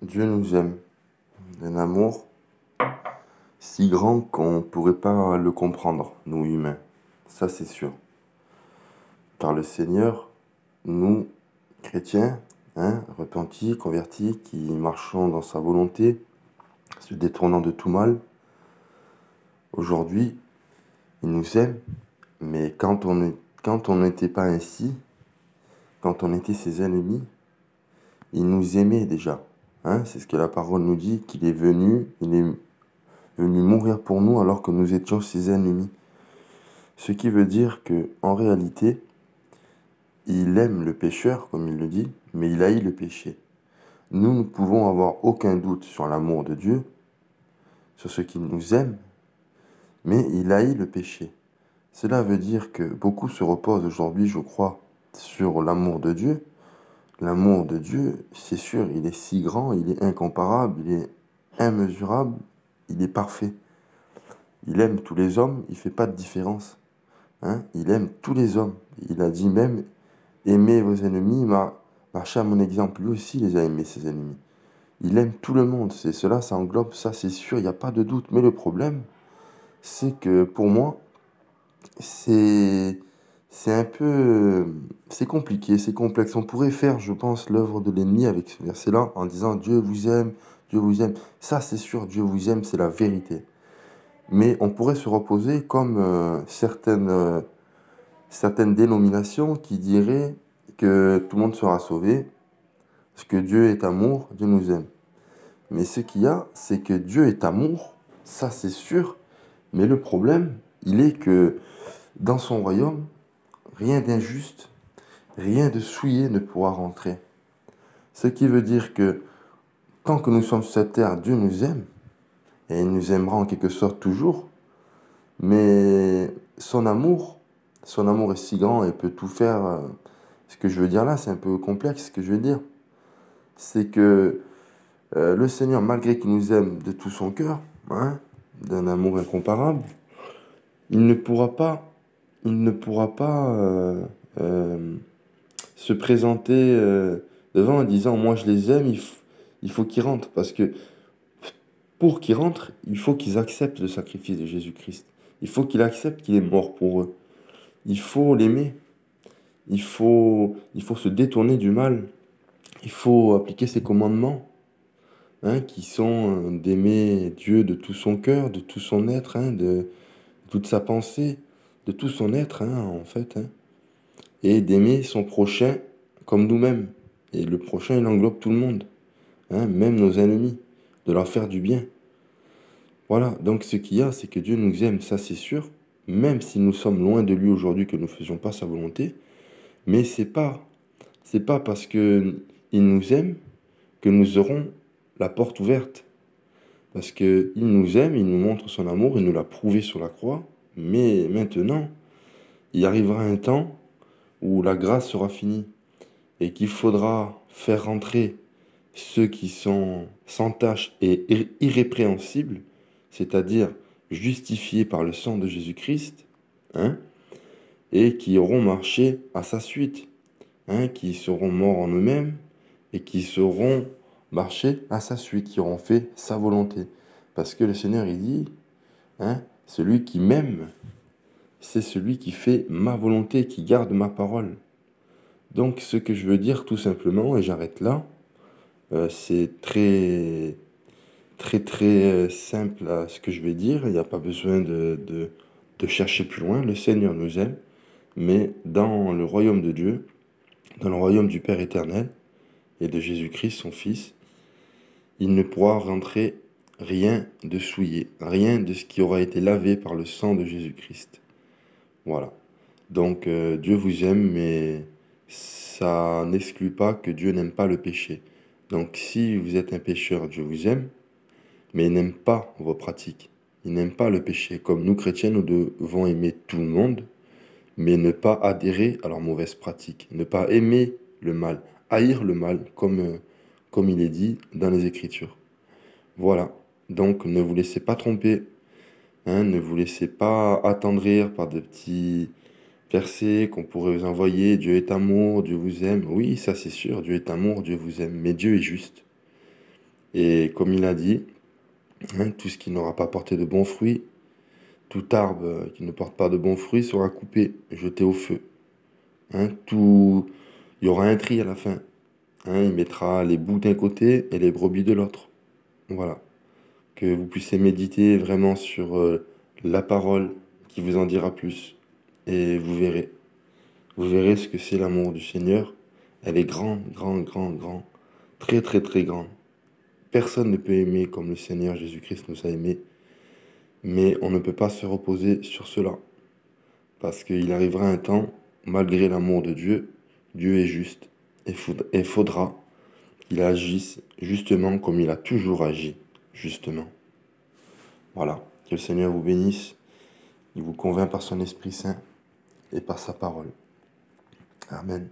Dieu nous aime d'un amour si grand qu'on ne pourrait pas le comprendre, nous humains. Ça, c'est sûr. Car le Seigneur, nous, chrétiens, repentis, convertis, qui marchons dans sa volonté, se détournant de tout mal, aujourd'hui, il nous aime. Mais quand on n'était pas ainsi, quand on était ses ennemis, il nous aimait déjà. C'est ce que la parole nous dit, qu'il est venu, il est venu mourir pour nous alors que nous étions ses ennemis. Ce qui veut dire que, en réalité, il aime le pécheur, comme il le dit, mais il haït le péché. Nous ne pouvons avoir aucun doute sur l'amour de Dieu, sur ce qu'il nous aime, mais il haït le péché. Cela veut dire que beaucoup se reposent aujourd'hui, je crois, sur l'amour de Dieu. L'amour de Dieu, c'est sûr, il est si grand, il est incomparable, il est immesurable, il est parfait. Il aime tous les hommes, il ne fait pas de différence. Il aime tous les hommes. Il a dit même, aimez vos ennemis, marchez à mon exemple. Lui aussi, il les a aimés, ses ennemis. Il aime tout le monde. C'est cela, ça englobe ça, c'est sûr, il n'y a pas de doute. Mais le problème, c'est que pour moi, c'est c'est un peu, c'est compliqué, c'est complexe. On pourrait faire, je pense, l'œuvre de l'ennemi avec ce verset-là en disant Dieu vous aime, Dieu vous aime. Ça, c'est sûr, Dieu vous aime, c'est la vérité. Mais on pourrait se reposer comme certaines dénominations qui diraient que tout le monde sera sauvé, parce que Dieu est amour, Dieu nous aime. Mais ce qu'il y a, c'est que Dieu est amour, ça c'est sûr, mais le problème, il est que dans son royaume, rien d'injuste, rien de souillé ne pourra rentrer. Ce qui veut dire que tant que nous sommes sur cette terre, Dieu nous aime, et il nous aimera en quelque sorte toujours, mais son amour est si grand et peut tout faire. Ce que je veux dire là, c'est un peu complexe. Ce que je veux dire, c'est que le Seigneur, malgré qu'il nous aime de tout son cœur, d'un amour incomparable, il ne pourra pas, il ne pourra pas euh, se présenter devant en disant, moi je les aime, il faut qu'ils rentrent. Parce que pour qu'ils rentrent, il faut qu'ils acceptent le sacrifice de Jésus-Christ. Il faut qu'ils acceptent qu'il est mort pour eux. Il faut l'aimer. Il faut se détourner du mal. Il faut appliquer ses commandements, qui sont d'aimer Dieu de tout son cœur, de tout son être, de toute sa pensée, de tout son être, en fait, et d'aimer son prochain comme nous-mêmes. Et le prochain, il englobe tout le monde, même nos ennemis, de leur faire du bien. Voilà, donc ce qu'il y a, c'est que Dieu nous aime, ça c'est sûr, même si nous sommes loin de lui aujourd'hui, que nous ne faisions pas sa volonté, mais c'est pas parce que il nous aime que nous aurons la porte ouverte. Parce qu'il nous aime, il nous montre son amour, il nous l'a prouvé sur la croix, mais maintenant, il arrivera un temps où la grâce sera finie et qu'il faudra faire rentrer ceux qui sont sans tache et irrépréhensibles, c'est-à-dire justifiés par le sang de Jésus-Christ, et qui auront marché à sa suite, qui seront morts en eux-mêmes et qui seront marchés à sa suite, qui auront fait sa volonté. Parce que le Seigneur, il dit, celui qui m'aime, c'est celui qui fait ma volonté, qui garde ma parole. Donc, ce que je veux dire tout simplement, et j'arrête là, c'est très, très, très simple à ce que je vais dire. Il n'y a pas besoin de chercher plus loin. Le Seigneur nous aime, mais dans le royaume de Dieu, dans le royaume du Père éternel et de Jésus-Christ, son Fils, il ne pourra rentrer rien de souillé, rien de ce qui aura été lavé par le sang de Jésus-Christ. Voilà. Donc Dieu vous aime, mais ça n'exclut pas que Dieu n'aime pas le péché. Donc si vous êtes un pécheur, Dieu vous aime, mais il n'aime pas vos pratiques. Il n'aime pas le péché. Comme nous, chrétiens, nous devons aimer tout le monde, mais ne pas adhérer à leurs mauvaises pratiques. Ne pas aimer le mal, haïr le mal, comme il est dit dans les Écritures. Voilà. Donc ne vous laissez pas tromper, ne vous laissez pas attendrir par de petits versets qu'on pourrait vous envoyer. Dieu est amour, Dieu vous aime. Oui, ça c'est sûr, Dieu est amour, Dieu vous aime. Mais Dieu est juste. Et comme il a dit, hein, tout ce qui n'aura pas porté de bons fruits, tout arbre qui ne porte pas de bons fruits sera coupé, jeté au feu. Hein, il y aura un tri à la fin. Hein, il mettra les boucs d'un côté et les brebis de l'autre. Voilà. Que vous puissiez méditer vraiment sur la parole qui vous en dira plus. Et vous verrez. Vous verrez ce que c'est l'amour du Seigneur. Elle est grande, grande, grande, grande. Très, très, très grande. Personne ne peut aimer comme le Seigneur Jésus-Christ nous a aimés. Mais on ne peut pas se reposer sur cela. Parce qu'il arrivera un temps, malgré l'amour de Dieu, Dieu est juste. Et faudra qu'il agisse justement comme il a toujours agi, justement. Voilà. Que le Seigneur vous bénisse. Il vous convainc par son Esprit Saint et par sa parole. Amen.